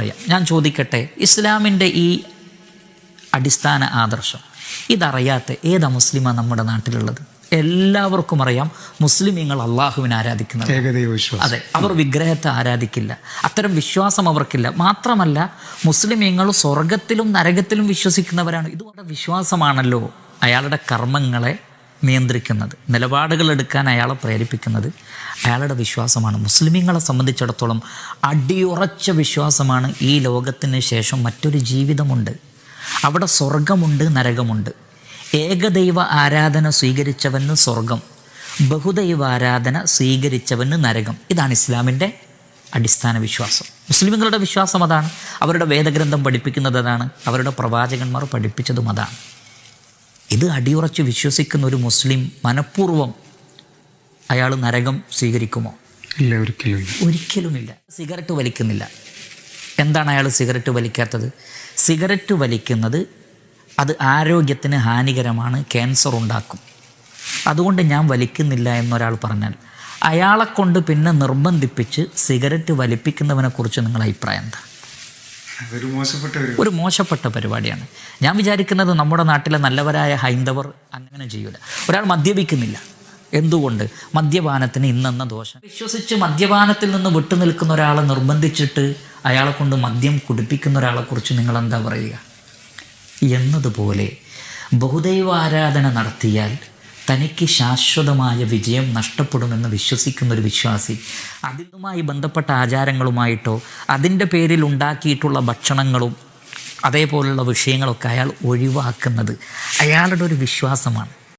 അറിയാം. ഞാൻ ചോദിക്കട്ടെ, ഇസ്ലാമിൻ്റെ ഈ അടിസ്ഥാന ആദർശം ഇതറിയാത്ത ഏതാ മുസ്ലിമാണ് നമ്മുടെ നാട്ടിലുള്ളത്? എല്ലാവർക്കും അറിയാം, മുസ്ലിമീങ്ങൾ അള്ളാഹുവിനെ ആരാധിക്കുന്നത്. അതെ, അവർ വിഗ്രഹത്തെ ആരാധിക്കില്ല. അത്തരം വിശ്വാസം അവർക്കില്ല. മാത്രമല്ല, മുസ്ലിമീങ്ങൾ സ്വർഗത്തിലും നരകത്തിലും വിശ്വസിക്കുന്നവരാണ്. ഇതുകൊണ്ട് വിശ്വാസമാണല്ലോ അയാളുടെ കർമ്മങ്ങളെ നിയന്ത്രിക്കുന്നത്, നിലപാടുകൾ എടുക്കാൻ അയാളെ പ്രേരിപ്പിക്കുന്നത് അയാളുടെ വിശ്വാസമാണ്. മുസ്ലിമീങ്ങളെ സംബന്ധിച്ചിടത്തോളം അടിയുറച്ച വിശ്വാസമാണ് ഈ ലോകത്തിന് ശേഷം മറ്റൊരു ജീവിതമുണ്ട്, അവിടെ സ്വർഗമുണ്ട്, നരകമുണ്ട്. ഏകദൈവ ആരാധന സ്വീകരിച്ചവന് സ്വർഗം, ബഹുദൈവ ആരാധന സ്വീകരിച്ചവന് നരകം. ഇതാണ് ഇസ്ലാമിൻ്റെ അടിസ്ഥാന വിശ്വാസം. മുസ്ലിമുകളുടെ വിശ്വാസം അതാണ്. അവരുടെ വേദഗ്രന്ഥം പഠിപ്പിക്കുന്നത് അതാണ്. അവരുടെ പ്രവാചകന്മാർ പഠിപ്പിച്ചതും അതാണ്. ഇത് അടിയുറച്ച് വിശ്വസിക്കുന്ന ഒരു മുസ്ലിം മനഃപൂർവ്വം അയാൾ നരകം സ്വീകരിക്കുമോ? ഇല്ല, ഒരിക്കലുമില്ല. സിഗരറ്റ് വലിക്കുന്നില്ല. എന്താണ് അയാൾ സിഗരറ്റ് വലിക്കാത്തത്? സിഗരറ്റ് വലിക്കുന്നത് അത് ആരോഗ്യത്തിന് ഹാനികരമാണ്, ക്യാൻസർ ഉണ്ടാക്കും, അതുകൊണ്ട് ഞാൻ വലിക്കുന്നില്ല എന്നൊരാൾ പറഞ്ഞാൽ അയാളെ കൊണ്ട് പിന്നെ നിർബന്ധിപ്പിച്ച് സിഗരറ്റ് വലിപ്പിക്കുന്നവനെക്കുറിച്ച് നിങ്ങളുടെ അഭിപ്രായം എന്താ? ഒരു മോശപ്പെട്ട പരിപാടിയാണ്. ഞാൻ വിചാരിക്കുന്നത് നമ്മുടെ നാട്ടിലെ നല്ലവരായ ഹൈന്ദവർ അങ്ങനെ ചെയ്യൂല. ഒരാൾ മദ്യപിക്കുന്നില്ല, എന്തുകൊണ്ട്? മദ്യപാനത്തിന് ഇന്നെന്ന ദോഷം വിശ്വസിച്ച് മദ്യപാനത്തിൽ നിന്ന് വിട്ടുനിൽക്കുന്ന ഒരാളെ നിർബന്ധിച്ചിട്ട് അയാളെ കൊണ്ട് മദ്യം കുടിപ്പിക്കുന്ന ഒരാളെക്കുറിച്ച് നിങ്ങൾ എന്താ പറയുക? എന്നതുപോലെ ബഹുദൈവ ആരാധന നടത്തിയാൽ തനിക്ക് ശാശ്വതമായ വിജയം നഷ്ടപ്പെടുമെന്ന് വിശ്വസിക്കുന്നൊരു വിശ്വാസി അതിനുമായി ബന്ധപ്പെട്ട ആചാരങ്ങളുമായിട്ടോ അതിൻ്റെ പേരിൽ ഉണ്ടാക്കിയിട്ടുള്ള ഭക്ഷണങ്ങളും അതേപോലുള്ള വിഷയങ്ങളൊക്കെ അയാൾ ഒഴിവാക്കുന്നത് അയാളുടെ ഒരു വിശ്വാസമാണ്.